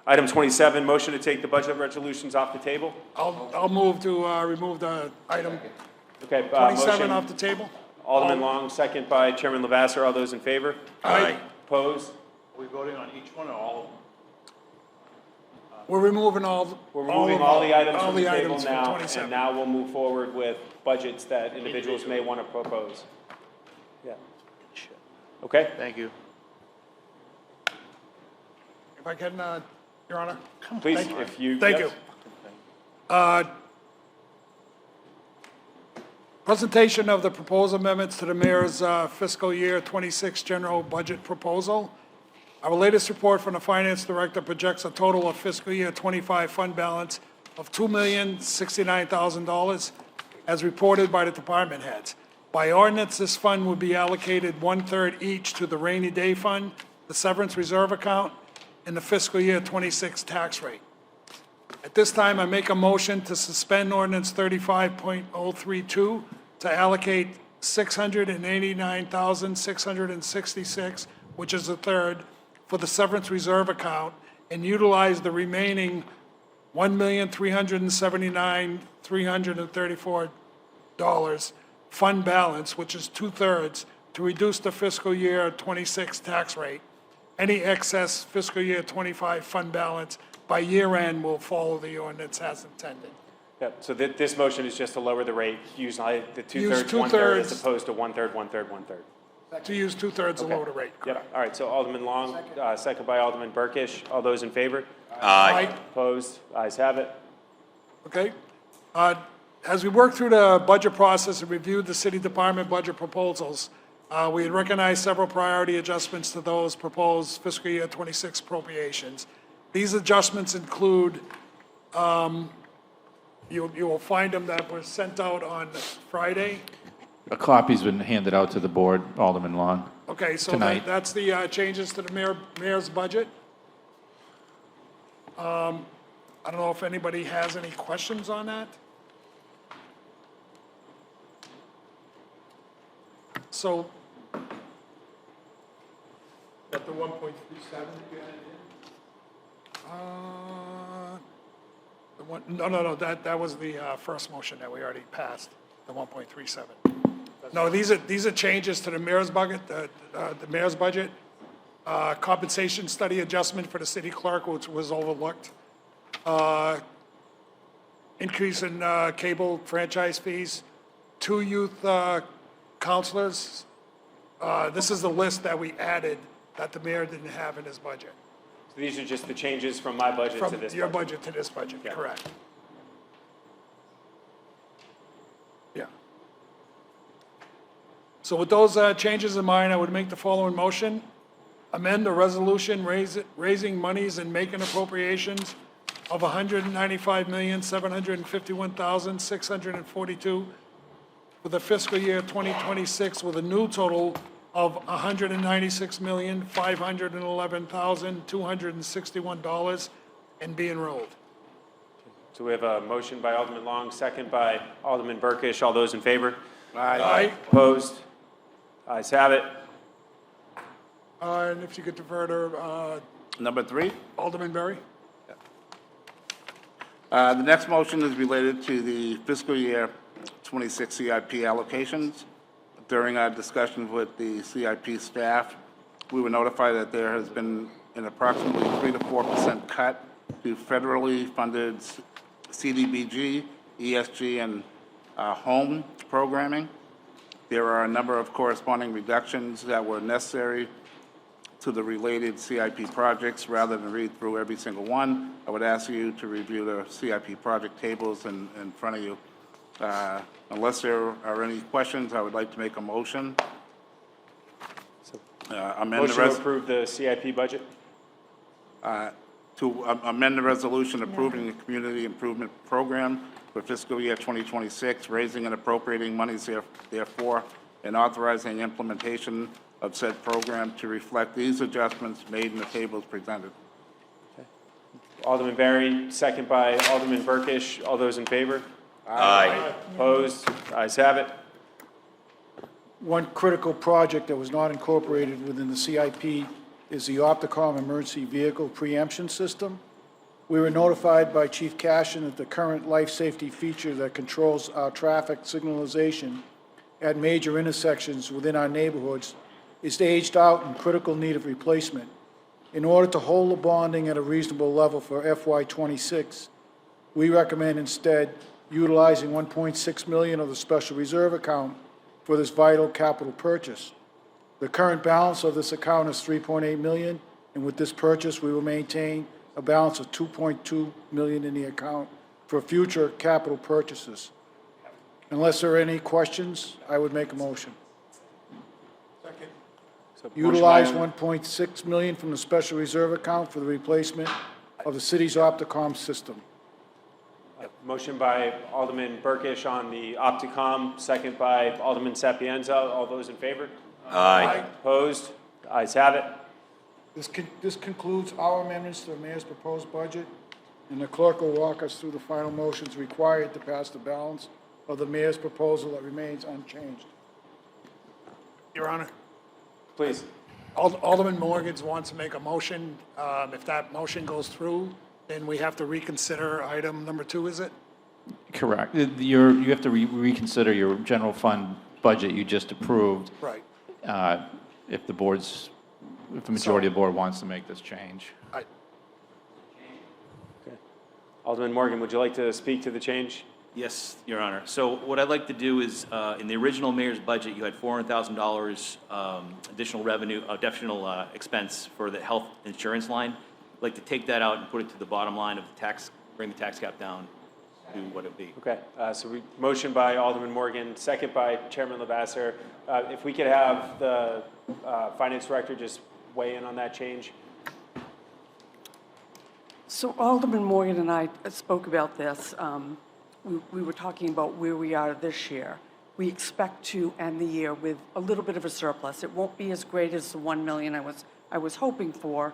Item 27, motion to take the budget resolutions off the table. I'll move to remove the item Okay, 27 motion, off the table. Alderman Long, second by Chairman Lavasser. All those in favor? Aye. Opposed? Are we voting on each one or all of them? We're removing all. We're removing all the items all from the the table items from now, 27. and now we'll move forward with budgets that individuals may want to propose. Yeah. Okay? Thank you. If I can, Your Honor. Please, Thank you. if you. Thank yes. you. Presentation of the proposed amendments to the mayor's fiscal year 26 general budget proposal. Our latest report from the finance director projects a total of fiscal year 25 fund balance of $2,069,000 as reported by the department heads. By ordinance, this fund would be allocated 1/3 each to the rainy day fund, the severance reserve account, and the fiscal year 26 tax rate. At this time, I make a motion to suspend ordinance 35.032 to allocate $689,666, which is a third, for the severance reserve account, and utilize the remaining $1,379,334 fund balance, which is 2/3, to reduce the fiscal year 26 tax rate. Any excess fiscal year 25 fund balance by year end will follow the ordinance as intended. Yeah, so this motion is just to lower the rate, use the Use 2/3, 1/3, as 2/3. opposed to 1/3, 1/3, 1/3. To use 2/3 to lower the rate. Yep, all right, so Alderman Long, second by Alderman Burkish. All those in favor? Aye. Opposed? Ayes have it. Okay. As we worked through the budget process and reviewed the city department budget proposals, we had recognized several priority adjustments to those proposed fiscal year 26 appropriations. These adjustments include, you will find them that were sent out on Friday. A copy's been handed out to the board, Alderman Long. Okay, so Tonight. that's the changes to the mayor's budget. I don't know if anybody has any questions on that. So, At the 1.37 that you added in? no, that was the first motion that we already passed, the 1.37. No, these are changes to the mayor's budget, the mayor's budget, compensation study adjustment for the city clerk, which was overlooked, increase in cable franchise fees, 2 youth counselors. This is the list that we added that the mayor didn't have in his budget. So these are just the changes from my budget to From this your budget. budget to this budget, Yeah. correct. Yeah. So with those changes in mind, I would make the following motion. Amend the resolution raising monies and making appropriations of $195,751,642 for the fiscal year 2026 with a new total of $196,511,261 and be enrolled. So we have a motion by Alderman Long, second by Alderman Burkish. All those in favor? Aye. Opposed? Ayes have it. And if you could defer to Number 3. Alderman Berry? The next motion is related to the fiscal year 26 CIP allocations. During our discussions with the CIP staff, we were notified that there has been an approximately 3 to 4% cut to federally funded CDBG, ESG, and home programming. There are a number of corresponding reductions that were necessary to the related CIP projects. Rather than read through every single one, I would ask you to review the CIP project tables in front of you. Unless there are any questions, I would like to make a motion. Motion to approve the CIP budget? To amend the resolution approving the Community Improvement Program for fiscal year 2026, raising and appropriating monies therefore, and authorizing implementation of said program to reflect these adjustments made in the tables presented. Alderman Berry, second by Alderman Burkish. All those in favor? Aye. Opposed? Ayes have it. One critical project that was not incorporated within the CIP is the Opticom Emergency Vehicle Preemption System. We were notified by Chief Cashin that the current life safety feature that controls our traffic signalization at major intersections within our neighborhoods is aged out and critical need of replacement. In order to hold the bonding at a reasonable level for FY '26, we recommend instead utilizing $1.6 million of the special reserve account for this vital capital purchase. The current balance of this account is $3.8 million, and with this purchase, we will maintain a balance of $2.2 million in the account for future capital purchases. Unless there are any questions, I would make a motion. So motion by- Utilize $1.6 million from the special reserve account for the replacement of the city's Opticom system. Motion by Alderman Burkish on the Opticom, second by Alderman Sapienza. All those in favor? Aye. Opposed? The ayes have it. This concludes our amendments to the mayor's proposed budget, and the clerk will walk us through the final motions required to pass the balance of the mayor's proposal that remains unchanged. Your Honor, Please. Alderman Morgans wants to make a motion. If that motion goes through, then we have to reconsider item number 2, is it? Correct. You have to reconsider your general fund budget you just approved. Right. If the majority of the board wants to make this change. Alderman Morgan, would you like to speak to the change? Yes, Your Honor. So what I'd like to do is, in the original mayor's budget, you had $400,000 additional revenue, additional expense for the health insurance line. I'd like to take that out and put it to the bottom line of the tax, bring the tax cap down to what it would be. Okay, motion by Alderman Morgan, second by Chairman Lavasser. If we could have the finance director just weigh in on that change. So Alderman Morgan and I spoke about this. We were talking about where we are this year. We expect to end the year with a little bit of a surplus. It won't be as great as the $1 million I was hoping for.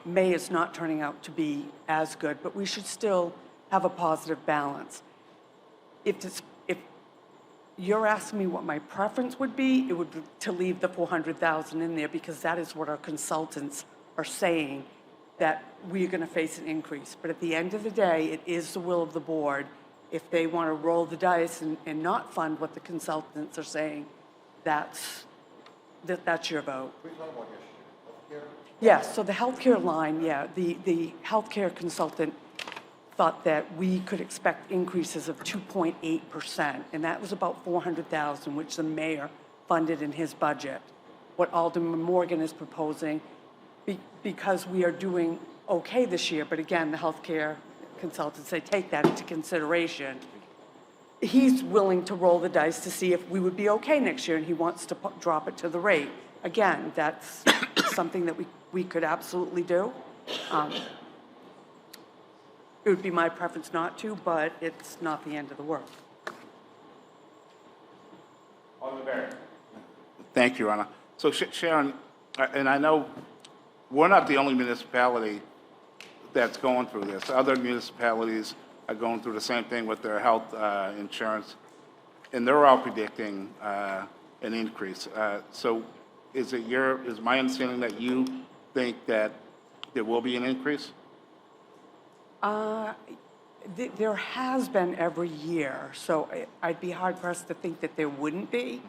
May is not turning out to be as good, but we should still have a positive balance. If you're asking me what my preference would be, it would be to leave the $400,000 in there, because that is what our consultants are saying, that we're going to face an increase. But at the end of the day, it is the will of the board. If they want to roll the dice and not fund what the consultants are saying, that's your vote. Yes, so the healthcare line, yeah, the healthcare consultant thought that we could expect increases of 2.8%, and that was about $400,000, which the mayor funded in his budget. What Alderman Morgan is proposing, because we are doing okay this year, but again, the healthcare consultants say take that into consideration. He's willing to roll the dice to see if we would be okay next year, and he wants to drop it to the rate. Again, that's something that we could absolutely do. It would be my preference not to, but it's not the end of the world. Alderman Barrett. Thank you, Your Honor. So Sharon, and I know we're not the only municipality that's going through this. Other municipalities are going through the same thing with their health insurance, and they're all predicting an increase. So is my understanding that you think that there will be an increase? There has been every year, so I'd be hard-pressed to think that there wouldn't be.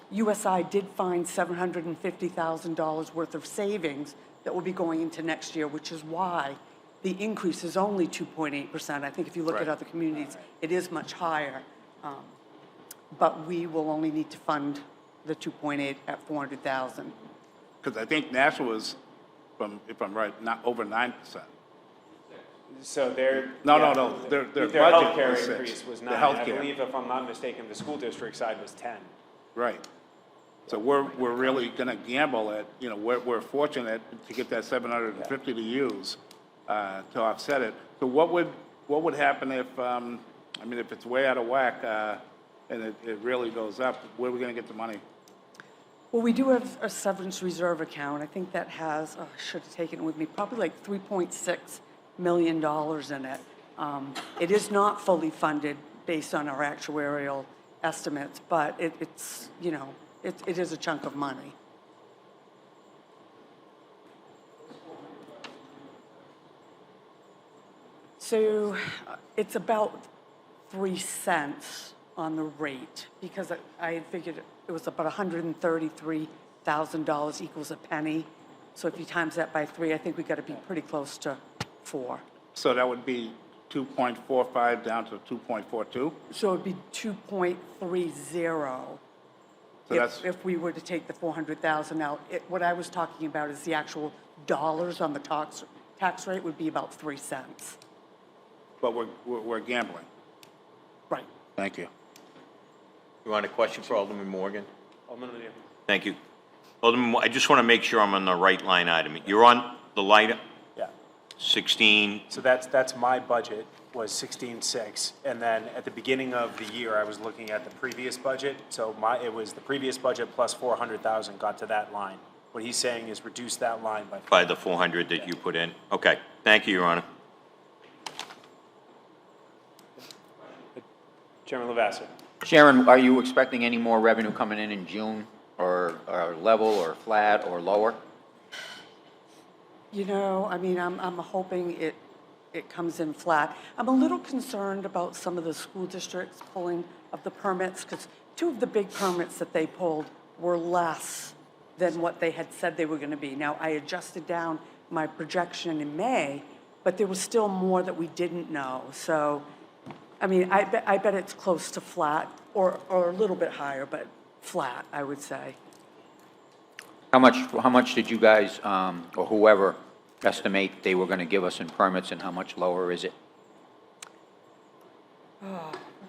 USI did find $750,000 worth of savings that will be going into next year, which is why the increase is only 2.8%. I think if you look at other communities, it is much higher. But we will only need to fund the 2.8 at $400,000. Because I think Nashua is, if I'm right, not over 9%. So their No. their Their budget healthcare was 6. increase was The 9. I healthcare. believe, if I'm not mistaken, the school district side was 10. Right. So we're really going to gamble at, we're fortunate to get that 750 to use to offset it. So what would happen if, if it's way out of whack and it really goes up, where are we going to get the money? Well, we do have a severance reserve account. I think that has, I should have taken it with me, probably like $3.6 million in it. It is not fully funded based on our actuarial estimates, but it is a chunk of money. So it's about 3 cents on the rate, because I figured it was about $133,000 equals a penny. So if you times that by 3, I think we got to be pretty close to 4. So that would be 2.45 down to 2.42? So it'd be 2.30 So that's, if we were to take the 400,000 out. What I was talking about is the actual dollars on the tax rate would be about 3 cents. but we're gambling. Right. Thank you. You want a question for Alderman Morgan? Alderman O'Neill. Thank you. Alderman, I just want to make sure I'm on the right line item. You're on the line Yeah. 16, So that's my budget, was 16.6. And then at the beginning of the year, I was looking at the previous budget. So it was the previous budget plus 400,000 got to that line. What he's saying is reduce that line by the 400 that you put in. Okay, thank you, Your Honor. Chairman Lavasser. Sharon, are you expecting any more revenue coming in June, or level, or flat, or lower? You know, I mean, I'm hoping it comes in flat. I'm a little concerned about some of the school districts pulling of the permits, because 2 of the big permits that they pulled were less than what they had said they were going to be. Now, I adjusted down my projection in May, but there was still more that we didn't know. So, I mean, I bet it's close to flat, or a little bit higher, but flat, I would say. How much did you guys, or whoever, estimate they were going to give us in permits, and how much lower is it?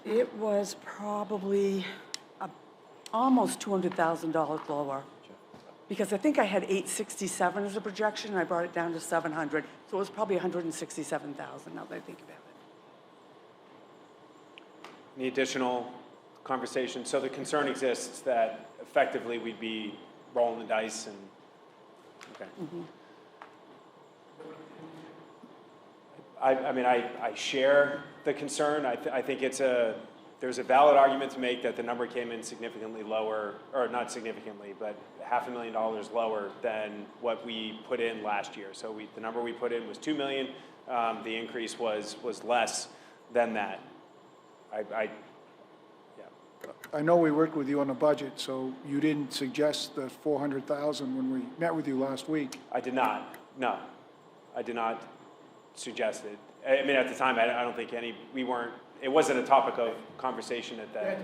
It was probably almost $200,000 lower, because I think I had 867 as a projection, and I brought it down to 700, so it was probably 167,000 now that I think about it. Any additional conversation? So the concern exists that effectively we'd be rolling the dice and, okay. I mean, I share the concern. I think there's a valid argument to make that the number came in significantly lower, or not significantly, but $500,000 lower than what we put in last year. So the number we put in was 2 million. The increase was less than that. Yeah. I know we worked with you on the budget, so you didn't suggest the 400,000 when we met with you last week. I did not. No, I did not suggest it. I mean, at the time, I don't think it wasn't a topic of conversation at the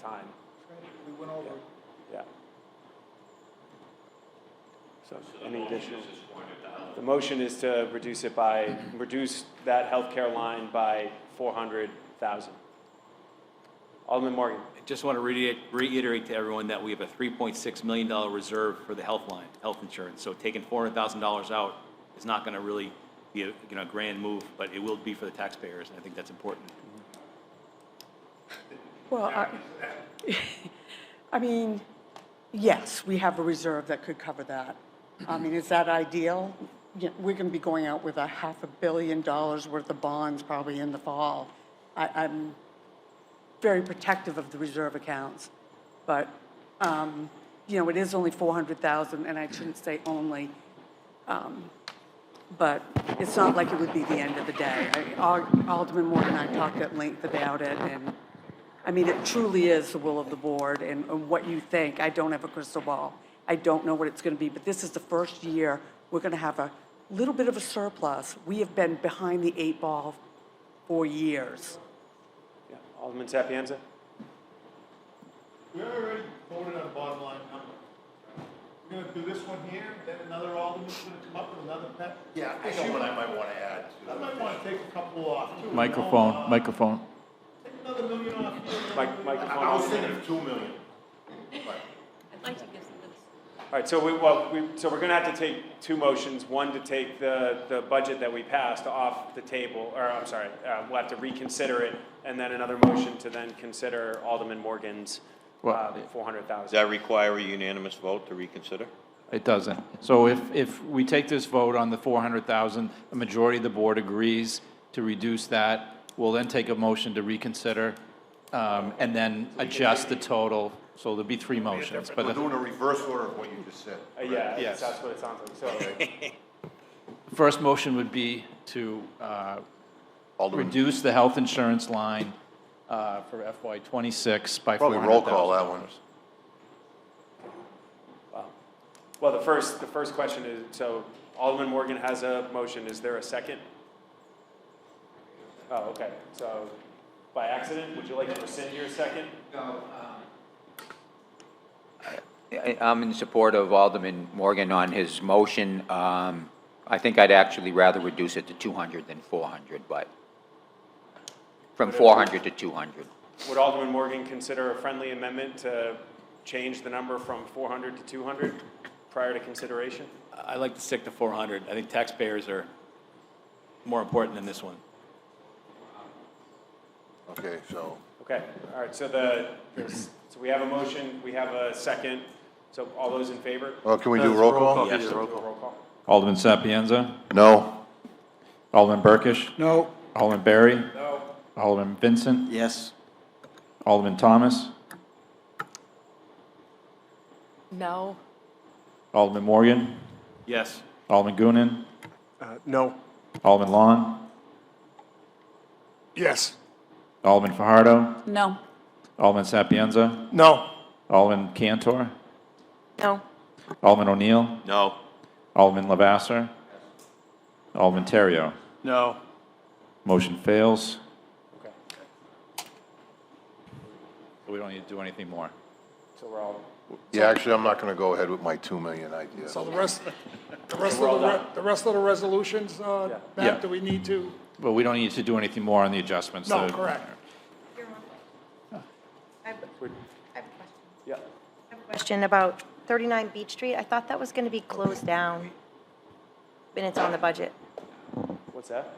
time. We went over. Yeah. So, any additional? The motion is to reduce that healthcare line by 400,000. Alderman Morgan. I just want to reiterate to everyone that we have a $3.6 million reserve for the health line, health insurance. So taking $400,000 out is not going to really be a grand move, but it will be for the taxpayers, and I think that's important. Well, I mean, yes, we have a reserve that could cover that. I mean, is that ideal? Yeah, we're going to be going out with $500 million worth of bonds probably in the fall. I'm very protective of the reserve accounts, but, it is only 400,000, and I shouldn't say only, but it's not like it would be the end of the day. Alderman Moore and I talked at length about it, and, I mean, it truly is the will of the board, and what you think. I don't have a crystal ball. I don't know what it's going to be, but this is the first year we're going to have a little bit of a surplus. We have been behind the 8 ball for years. Yeah. Alderman Sapienza. We already voted on bottom line number. We're gonna do this one here, then another alderman's gonna come up with another pet. Yeah, I know what I might want to add to I might wanna take a couple off too. Microphone. Take another million off here. Microphone. I was thinking of 2 million. I'd like to give some of this. All right, so we're going to have to take 2 motions. One, to take the budget that we passed off the table, or I'm sorry, we'll have to reconsider it, and then another motion to then consider Alderman Morgan's Well, 400,000. Does that require a unanimous vote to reconsider? It doesn't. So if we take this vote on the 400,000, a majority of the board agrees to reduce that, we'll then take a motion to reconsider, and then adjust the total. So there'll be 3 motions. We're doing a reverse order of what you just said. Yeah, Yes. that's what it sounds like. So, The first motion would be to Alderman, reduce the health insurance line for FY '26 by $400,000. probably roll call that one. Well, the first question is, so Alderman Morgan has a motion. Is there a second? Oh, okay. So by accident, would you like to rescind your second? I'm in support of Alderman Morgan on his motion. I think I'd actually rather reduce it to 200 than 400, but from 400 to 200. Would Alderman Morgan consider a friendly amendment to change the number from 400 to 200 prior to consideration? I'd like to stick to 400. I think taxpayers are more important than this one. Okay, so, Okay, all right, so so we have a motion, we have a second, so all those in favor? well, can we do roll call? Yes. Roll call. Alderman Sapienza? No. Alderman Burkish? No. Alderman Barry? No. Alderman Vincent? Yes. Alderman Thomas? No. Alderman Morgan? Yes. Alderman Goonan? No. Alderman Long? Yes. Alderman Fajardo? No. Alderman Sapienza? No. Alderman Cantor? No. Alderman O'Neill? No. Alderman Lavasser? Alderman Terrio? No. Motion fails. Okay, So we don't need to do anything more. so we're all, Yeah, actually, I'm not going to go ahead with my 2 million idea. So the rest we're all done. of the resolutions, Yeah. Matt, do we need to? But we don't need to do anything more on the adjustments. No, The- correct. I have a question. yeah. I have a question about 39 Beach Street. I thought that was going to be closed down, and it's on the budget. What's that?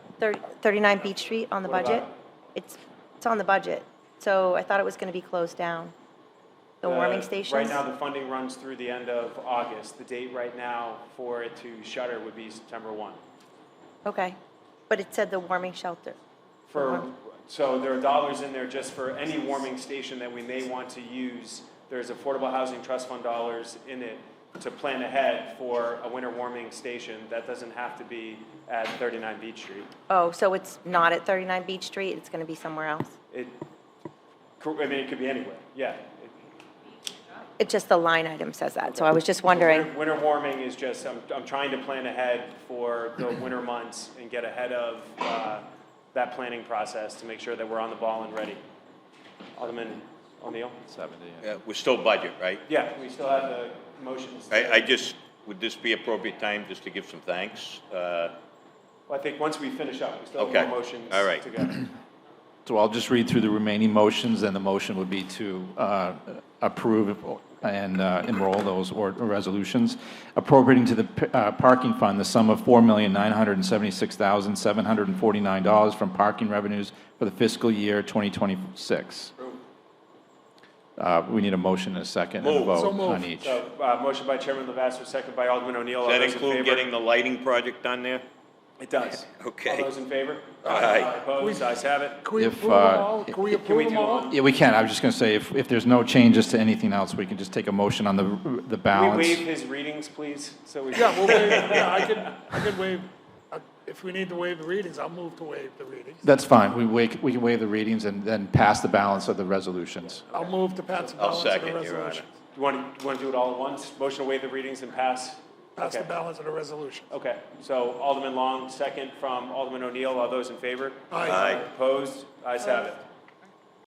39 Beach Street on the What budget? about It's on the budget, so I thought it was going to be closed down. The warming stations? Right now, the funding runs through the end of August. The date right now for it to shutter would be September 1. Okay, but it said the warming shelter. So there are dollars in there just for any warming station that we may want to use. There's Affordable Housing Trust Fund dollars in it to plan ahead for a winter warming station. That doesn't have to be at 39 Beach Street. Oh, so it's not at 39 Beach Street, it's going to be somewhere else? It could be anywhere, yeah. It just, the line item says that, so I was just wondering. Winter warming is just, I'm trying to plan ahead for the winter months and get ahead of that planning process to make sure that we're on the ball and ready. Alderman O'Neill? 70. We're still budget, right? Yeah, we still have the motions. I just, would this be appropriate time just to give some thanks? Well, I think once we finish up, we still have Okay. more motions All right. to go. So I'll just read through the remaining motions, and the motion would be to approve and enroll those resolutions. Appropriating to the parking fund the sum of $4,976,749 from parking revenues for the fiscal year 2026. We need a motion and a second and a Move. So vote moved. on each. So, motion by Chairman Lavasser, second by Alderman O'Neill. All Does that those in include favor? getting the lighting project done there? It does. Okay. All those in favor? Aye. Opposed? Ayes have it. Can we If, approve them all? Can we Can we approve them do all? them? Yeah, we can. I was just going to say, if there's no changes to anything else, we can just take a motion on the Can we balance. waive his readings, please? So we Yeah, we'll waive, yeah, I could waive, if we need to waive the readings, I'll move to waive the readings. That's fine. We can waive the readings and then pass the balance of the resolutions. I'll move to pass the I'll balance of the second, Your Honor. resolution. You want to do it all at once? Motion to waive the readings and pass? Pass the Okay. balance of the resolution. Okay, so Alderman Long, second from Alderman O'Neill. All those in favor? Aye. Aye. Opposed? Ayes have it.